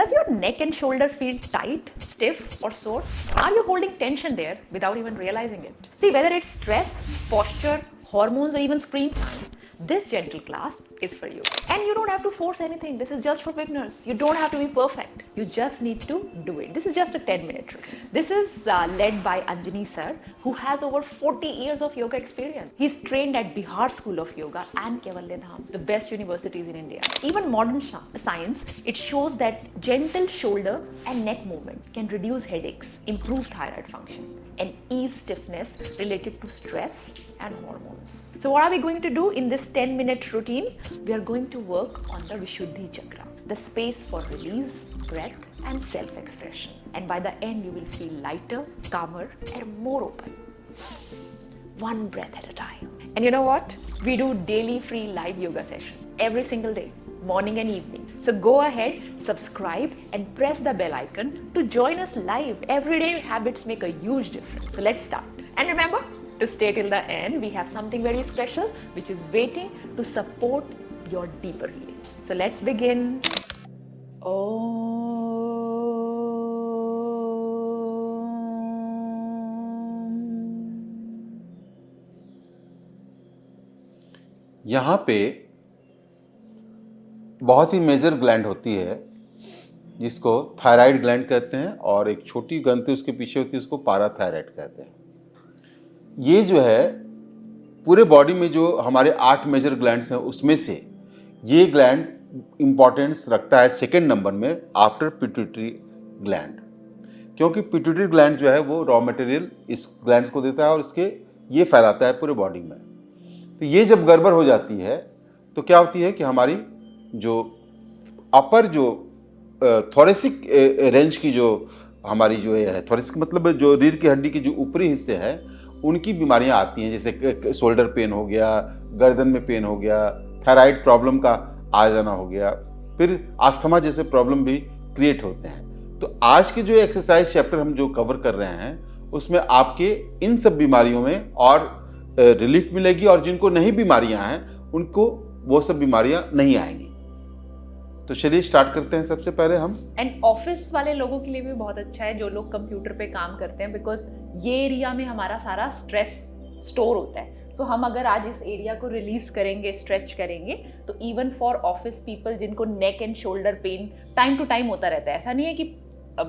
Does your neck and shoulder feel tight, stiff, or sore? Are you holding tension there without even realizing it? See, whether it's stress, posture, hormones, or even screen time, this gentle class is for you. And you don't have to force anything. This is just for beginners. You don't have to be perfect. You just need to do it. This is just a 10-minute routine. This is led by Anjani sir, who has over 40 years of yoga experience. He's trained at Bihar School of Yoga and Kaivalya Dham, the best universities in India. Even modern science, it shows that gentle shoulder and neck movement can reduce headaches, improve thyroid function, and ease stiffness related to stress and hormones. So what are we going to do in this 10-minute routine? We are going to work on the Vishuddhi Chakra, the space for release, breath, and self-expression. And by the end, you will feel lighter, calmer, and more open. One breath at a time. And you know what? We do daily free live yoga sessions every single day, morning and evening. So go ahead, subscribe, and press the bell icon to join us live. Everyday habits make a huge difference. So let's start. And remember to stay till the end. We have something very special which is waiting to support your deeper healing. So let's begin. यहाँ पे बहुत ही major gland होती है जिसको thyroid gland कहते हैं, और एक छोटी ग्रंथि उसके पीछे होती है, उसको पाराथायराइड कहते हैं। ये जो है पूरे बॉडी में जो हमारे 8 मेजर ग्लैंड्स हैं उसमें से ये ग्लैंड इंपॉर्टेंस रखता है सेकंड नंबर में आफ्टर पिट्यूटरी ग्लैंड, क्योंकि पिट्यूटरी ग्लैंड जो है वो रॉ मटेरियल इस ग्लैंड को देता है और इसके ये फैलाता है पूरे बॉडी में। तो ये जब गड़बड़ हो जाती है तो क्या होती है कि हमारी जो अपर जो थोरेसिक रेंज की जो हमारी जो है, थोरेसिक मतलब जो रीढ़ की हड्डी के जो ऊपरी हिस्से हैं उनकी बीमारियां आती हैं, जैसे शोल्डर पेन हो गया, गर्दन में पेन हो गया, थायराइड प्रॉब्लम का आ जाना हो गया, फिर आस्थमा जैसे प्रॉब्लम भी क्रिएट होते हैं। तो आज के जो एक्सरसाइज चैप्टर हम जो कवर कर रहे हैं उसमें आपके इन सब बीमारियों में और रिलीफ मिलेगी, और जिनको नहीं बीमारियां हैं उनको वो सब बीमारियां नहीं आएंगी। तो चलिए स्टार्ट करते हैं सबसे पहले हम। एंड ऑफिस वाले लोगों के लिए भी बहुत अच्छा है जो लोग कंप्यूटर पे काम करते हैं, बिकॉज ये एरिया में हमारा सारा स्ट्रेस स्टोर होता है। तो हम अगर आज इस एरिया को रिलीज करेंगे, स्ट्रेच करेंगे, तो इवन फॉर ऑफिस पीपल जिनको neck and shoulder pain time to time होता रहता है, ऐसा नहीं है कि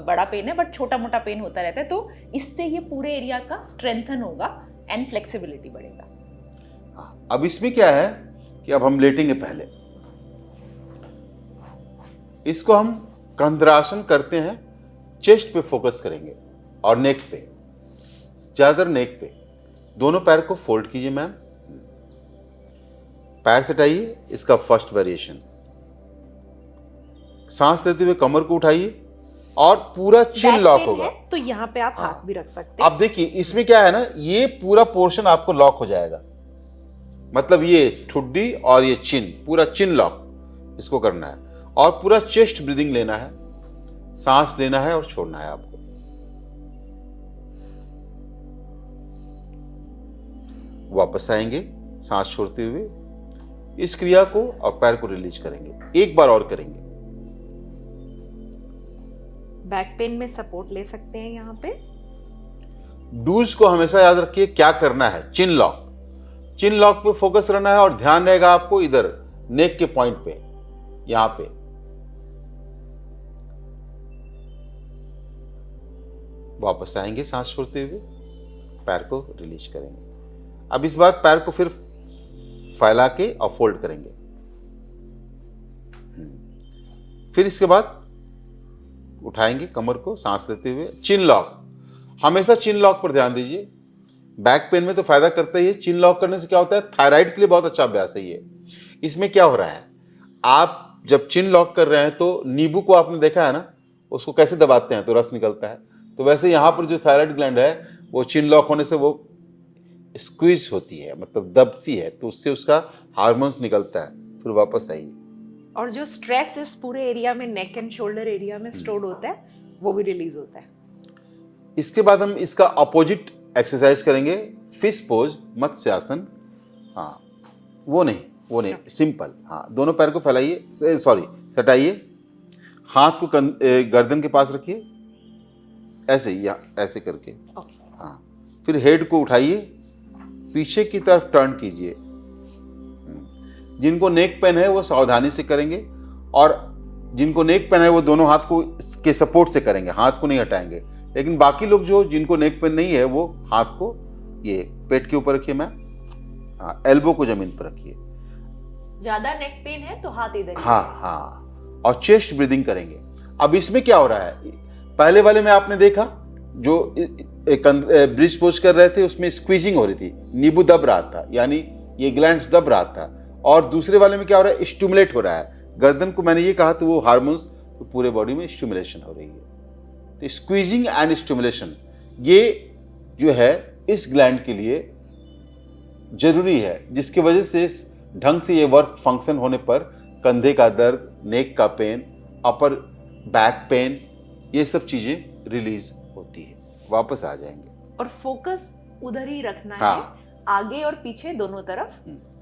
बड़ा पेन है बट छोटा मोटा पेन होता रहता है, तो इससे ये पूरे एरिया का स्ट्रेंथन होगा एंड फ्लेक्सिबिलिटी बढ़ेगा। अब इसमें क्या है कि अब हम लेटेंगे, पहले इसको हम कंधरासन करते हैं, चेस्ट पे फोकस करेंगे और नेक पे, ज्यादातर नेक पे। दोनों पैर को फोल्ड कीजिए मैम, पैर सटाइए, इसका फर्स्ट वेरिएशन। सांस लेते हुए कमर को उठाइए और पूरा चिन लॉक होगा। तो यहाँ पे आप हाथ भी रख सकते हैं। आप देखिए इसमें क्या है ना, ये पूरा पोर्शन आपको लॉक हो जाएगा, मतलब ये ठुड्डी और ये चिन, पूरा चिन लॉक इसको करना है, और पूरा चेस्ट ब्रीदिंग लेना है, सांस लेना है और छोड़ना है आपको। वापस आएंगे सांस छोड़ते हुए, इस क्रिया को और पैर को रिलीज करेंगे। एक बार और करेंगे। बैक पेन में सपोर्ट ले सकते हैं यहाँ पे। डूज को हमेशा याद रखिए, क्या करना है, चिन लॉक, चिन लॉक पे फोकस रहना है, और ध्यान रहेगा आपको इधर नेक के पॉइंट पे, यहां पे। वापस आएंगे सांस छोड़ते हुए, पैर को रिलीज करेंगे। अब इस बार पैर को फिर फैला के और फोल्ड करेंगे। फिर इसके बाद उठाएंगे कमर को, सांस लेते हुए, चिन लॉक। हमेशा चिन लॉक पर ध्यान दीजिए। बैक पेन में तो फायदा करता ही है। चिन लॉक करने से क्या होता है, थायराइड के लिए बहुत अच्छा अभ्यास है ये। इसमें क्या हो रहा है, आप जब चिन लॉक कर रहे हैं तो नींबू को आपने देखा है ना, उसको कैसे दबाते हैं तो रस निकलता है, तो वैसे यहाँ पर जो थायराइड ग्लैंड है वो चिन लॉक होने से वो स्क्वीज होती है, मतलब दबती है, तो उससे उसका हार्मोन्स निकलता है। फिर वापस आइए, और जो स्ट्रेस इस पूरे एरिया में, नेक एंड शोल्डर एरिया में स्टोर होता है, वो भी रिलीज होता है। इसके बाद हम इसका अपोजिट एक्सरसाइज करेंगे, फिश पोज, मत्स्यासन। हाँ, वो नहीं, सिंपल। हाँ, दोनों पैर को फैलाइए, सॉरी सटाइए, हाथ को गर्दन के पास रखिए, ऐसे या ऐसे करके। ओके। हाँ, फिर हेड को उठाइए, पीछे की तरफ टर्न कीजिए। जिनको नेक पेन है वो सावधानी से करेंगे, और जिनको नेक पेन है वो दोनों हाथ को के सपोर्ट से करेंगे, हाथ को नहीं हटाएंगे। लेकिन बाकी लोग जो जिनको नेक पेन नहीं है वो हाथ को ये पेट के ऊपर रखिए मैम, हाँ, एल्बो को जमीन पर रखिए। ज्यादा नेक पेन है तो हाथ इधर ही हाँ हाँ, और चेस्ट ब्रीदिंग करेंगे। अब इसमें क्या हो रहा है, पहले वाले में आपने देखा जो ब्रिज पोज कर रहे थे उसमें स्क्वीजिंग हो रही थी, नींबू दब रहा था, यानी ये ग्लैंड्स दब रहा था। और दूसरे वाले में क्या हो रहा है, स्टिमुलेट हो रहा है गर्दन को। मैंने ये कहा तो वो हार्मोन्स तो पूरे बॉडी में स्टिमुलेशन हो रही है। तो स्क्वीजिंग एंड स्टिमुलेशन ये जो है इस ग्लैंड के लिए जरूरी है, जिसकी वजह से ढंग से ये वर्क फंक्शन होने पर कंधे का दर्द, नेक का पेन, अपर बैक पेन, ये सब चीजें रिलीज होती है, वापस आ जाएंगे। और फोकस उधर ही रखना है, हाँ। आगे और पीछे दोनों तरफ।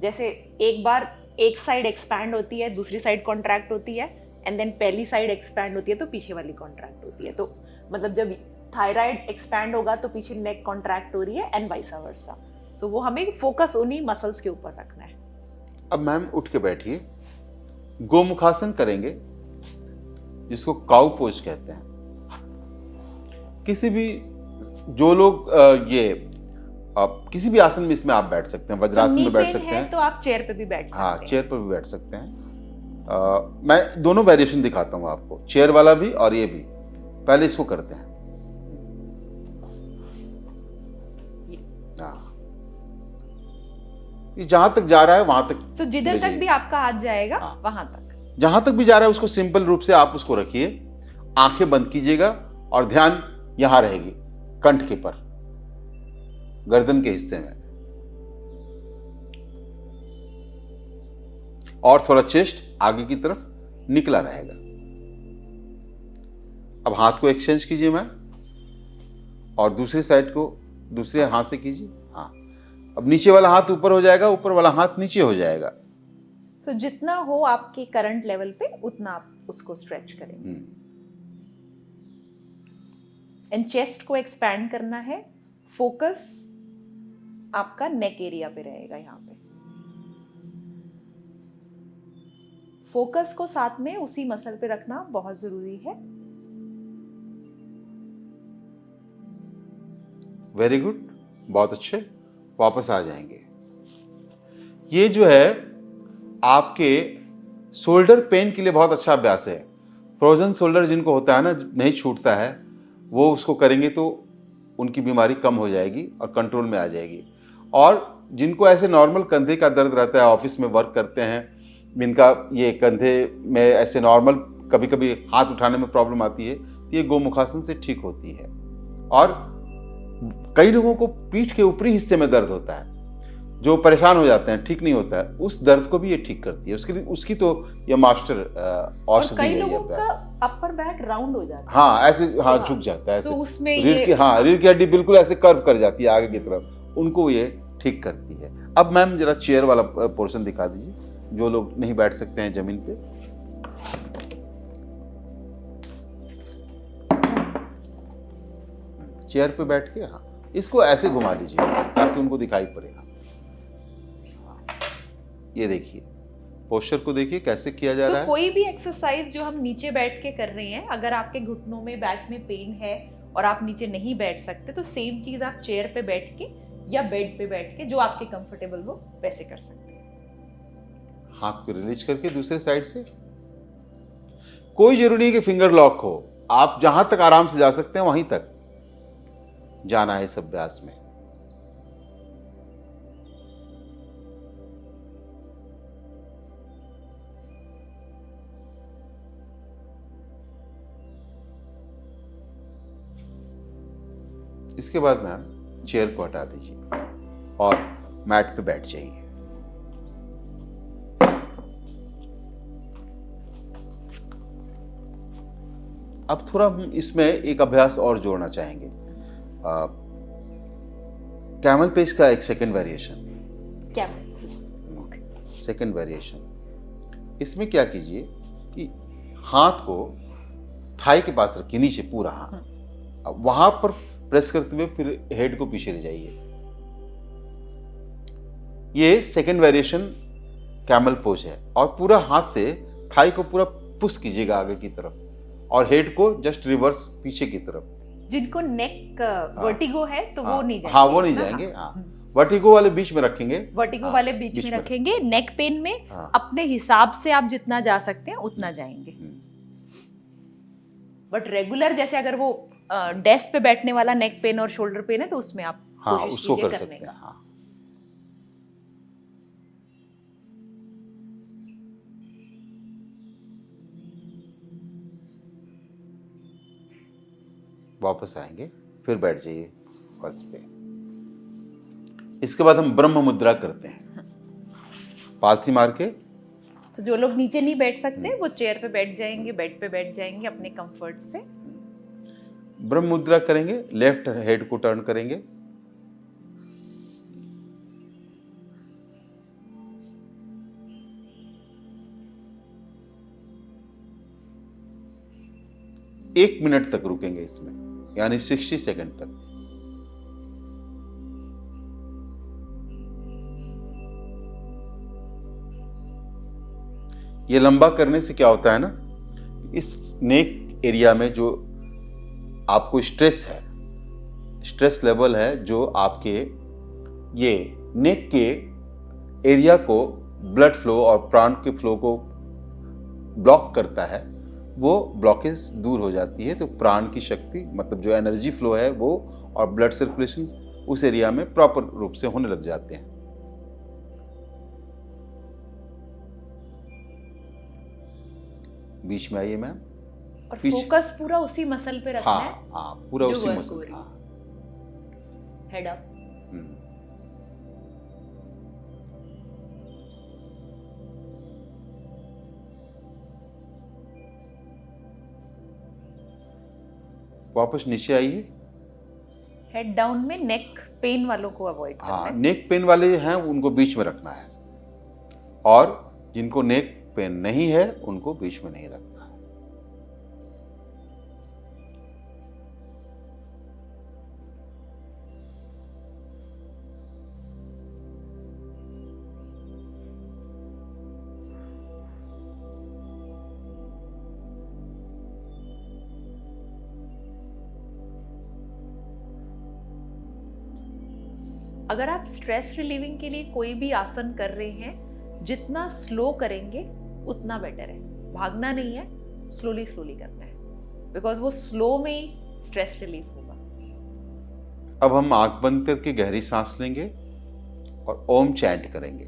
जैसे एक बार एक साइड एक्सपैंड होती है, दूसरी साइड कॉन्ट्रैक्ट होती है, एंड देन पहली साइड एक्सपैंड होती है तो पीछे वाली कॉन्ट्रैक्ट होती है। तो मतलब जब थायराइड एक्सपैंड होगा तो पीछे नेक कॉन्ट्रैक्ट हो रही है, एंड वाइस वर्सा। सो वो हमें फोकस उन्हीं मसल्स के ऊपर रखना है। अब मैम उठ के बैठिए, गोमुखासन करेंगे, जिसको काउ पोज कहते हैं। किसी भी जो लोग किसी भी आसन में इसमें आप बैठ सकते हैं, वज्रासन में बैठ सकते हैं, तो आप चेयर पे भी बैठ सकते हैं। हाँ, चेयर पर भी बैठ सकते हैं। मैं दोनों वेरिएशन दिखाता हूँ आपको, चेयर वाला भी और ये भी। पहले इसको करते हैं। हाँ, ये जहां तक जा रहा है वहां तक, सो जिधर तक भी आपका हाथ जाएगा हाँ, वहां तक, जहां तक भी जा रहा है उसको सिंपल रूप से आप उसको रखिए, आंखें बंद कीजिएगा और ध्यान यहां रहेगी, कंठ के पर, गर्दन के हिस्से में, और थोड़ा चेस्ट आगे की तरफ निकला रहेगा। अब हाथ को एक्सचेंज कीजिए मैम, और दूसरी साइड को दूसरे हाथ से कीजिए। हाँ, अब नीचे वाला हाथ ऊपर हो जाएगा, ऊपर वाला हाथ नीचे हो जाएगा। तो जितना हो आपके करंट लेवल पे उतना आप उसको स्ट्रेच करेंगे। एंड चेस्ट को एक्सपैंड करना है, फोकस आपका नेक एरिया पे रहेगा। यहाँ पे फोकस को साथ में उसी मसल पे रखना बहुत जरूरी है। वेरी गुड, बहुत अच्छे, वापस आ जाएंगे। ये जो है आपके शोल्डर पेन के लिए बहुत अच्छा अभ्यास है। फ्रोजन शोल्डर जिनको होता है ना, नहीं छूटता है, वो उसको करेंगे तो उनकी बीमारी कम हो जाएगी और कंट्रोल में आ जाएगी। और जिनको ऐसे नॉर्मल कंधे का दर्द रहता है, ऑफिस में वर्क करते हैं, जिनका ये कंधे में ऐसे नॉर्मल कभी कभी हाथ उठाने में प्रॉब्लम आती है, तो ये गोमुखासन से ठीक होती है। और कई लोगों को पीठ के ऊपरी हिस्से में दर्द होता है, जो परेशान हो जाते हैं, ठीक नहीं होता है, उस दर्द को भी ये ठीक करती है। उसकी तो ये मास्टर औषधि है। कई लोगों का अपर बैक राउंड हो जाता है। हाँ, ऐसे हाथ झुक जाता है, ऐसे तो उसमें रीढ़ की हड्डी बिल्कुल ऐसे कर्व कर जाती है आगे की तरफ, उनको ये ठीक करती है। अब मैम जरा चेयर वाला पोर्शन दिखा दीजिए, जो लोग नहीं बैठ सकते हैं जमीन पे। चेयर पे बैठ के, हाँ, इसको ऐसे घुमा लीजिए ताकि उनको दिखाई पड़े। ये देखिए, पोस्चर को देखिए कैसे किया जा रहा है। कोई भी एक्सरसाइज जो हम नीचे बैठ के कर रहे हैं, अगर आपके घुटनों में, बैक में पेन है और आप नीचे नहीं बैठ सकते, तो सेम चीज आप चेयर पे बैठ के या बेड पे बैठ के, जो आपके कंफर्टेबल हो, वैसे कर सकते हैं। हाथ को रिलीज करके दूसरे साइड से, कोई जरूरी नहीं कि फिंगर लॉक हो, आप जहां तक आराम से जा सकते हैं वहीं तक जाना है इस अभ्यास में। इसके बाद मैम चेयर को हटा दीजिए और मैट पे बैठ जाइए। अब थोड़ा हम इसमें एक अभ्यास और जोड़ना चाहेंगे, कैमल पेज का एक second variation. Camel second variation, इसमें क्या कीजिए कि हाथ को थाई के पास रखिए, नीचे पूरा, हाँ, अब वहां पर प्रेस करते हुए फिर हेड को पीछे ले जाइए। ये सेकेंड वेरिएशन कैमल पोज है, और पूरा हाथ से थाई को पूरा पुश कीजिएगा आगे की तरफ और हेड को जस्ट रिवर्स पीछे की तरफ। जिनको नेक वर्टिगो है तो वो नहीं जाएंगे। हाँ, वो नहीं जाएंगे। हाँ, वर्टिगो वाले बीच में रखेंगे, वर्टिगो हाँ, वाले बीच में रखेंगे। नेक पेन में हाँ, अपने हिसाब से आप जितना जा सकते हैं उतना जाएंगे। बट रेगुलर जैसे अगर वो डेस्क पे बैठने वाला नेक पेन और शोल्डर पेन है तो उसमें आप हाँ, कोशिश उसको कीजिए कर करने सकते हैं। का। हाँ, वापस आएंगे, फिर बैठ जाइए फर्स्ट पे। इसके बाद हम ब्रह्म मुद्रा करते हैं, पालथी मार के। तो जो लोग नीचे नहीं बैठ सकते वो चेयर पे बैठ जाएंगे, बेड पे बैठ जाएंगे अपने कंफर्ट से। ब्रह्म मुद्रा करेंगे, लेफ्ट हेड को टर्न करेंगे, एक मिनट तक रुकेंगे इसमें, यानी 60 सेकंड तक। ये लंबा करने से क्या होता है ना, इस नेक एरिया में जो आपको स्ट्रेस है, स्ट्रेस लेवल है जो आपके ये नेक के एरिया को ब्लड फ्लो और प्राण के फ्लो को ब्लॉक करता है, वो ब्लॉकेज दूर हो जाती है। तो प्राण की शक्ति, मतलब जो एनर्जी फ्लो है वो, और ब्लड सर्कुलेशन उस एरिया में प्रॉपर रूप से होने लग जाते हैं। बीच में आइए मैम, और पीछे। फोकस पूरा उसी मसल पे रखना है। हाँ हाँ, पूरा जो उसी वर्क मसल। हो रही है। हाँ, हेड अप। वापस नीचे आइए। हेड डाउन में नेक पेन वालों को अवॉइड करना हाँ, है। नेक पेन वाले हैं उनको बीच में रखना है, और जिनको नेक पेन नहीं है उनको बीच में नहीं रखना है। अगर आप स्ट्रेस रिलीविंग के लिए कोई भी आसन कर रहे हैं, जितना स्लो करेंगे उतना बेटर है। भागना नहीं है, स्लोली स्लोली करना है, बिकॉज वो स्लो में ही स्ट्रेस रिलीफ होगा। अब हम आंख बंद करके गहरी सांस लेंगे और ओम चैंट करेंगे।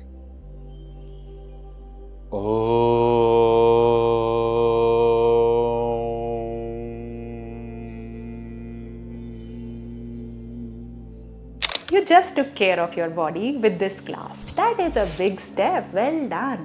You just took care of your body with this class. That is a big step. Well done.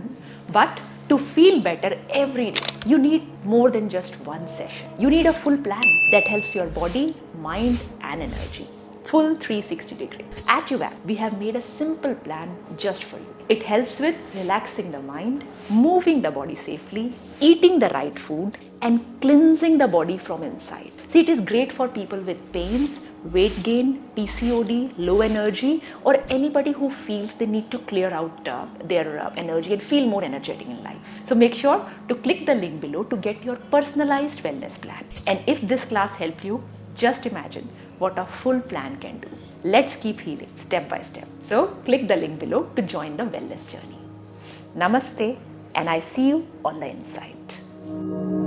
But to feel better every day, you need more than just one session. You need a full plan that helps your body, mind, and energy. Full 360 degrees. At UVAM, we have made a simple plan just for you. It helps with relaxing the mind, moving the body safely, eating the right food, and cleansing the body from inside. See, it is great for people with pains, weight gain, PCOD, low energy, or anybody who feels they need to clear out their energy and feel more energetic in life. So make sure to click the link below to get your personalized wellness plan. And if this class helped you, just imagine what a full plan can do. Let's keep healing step by step. So click the link below to join the wellness journey. Namaste, and I see you on the inside.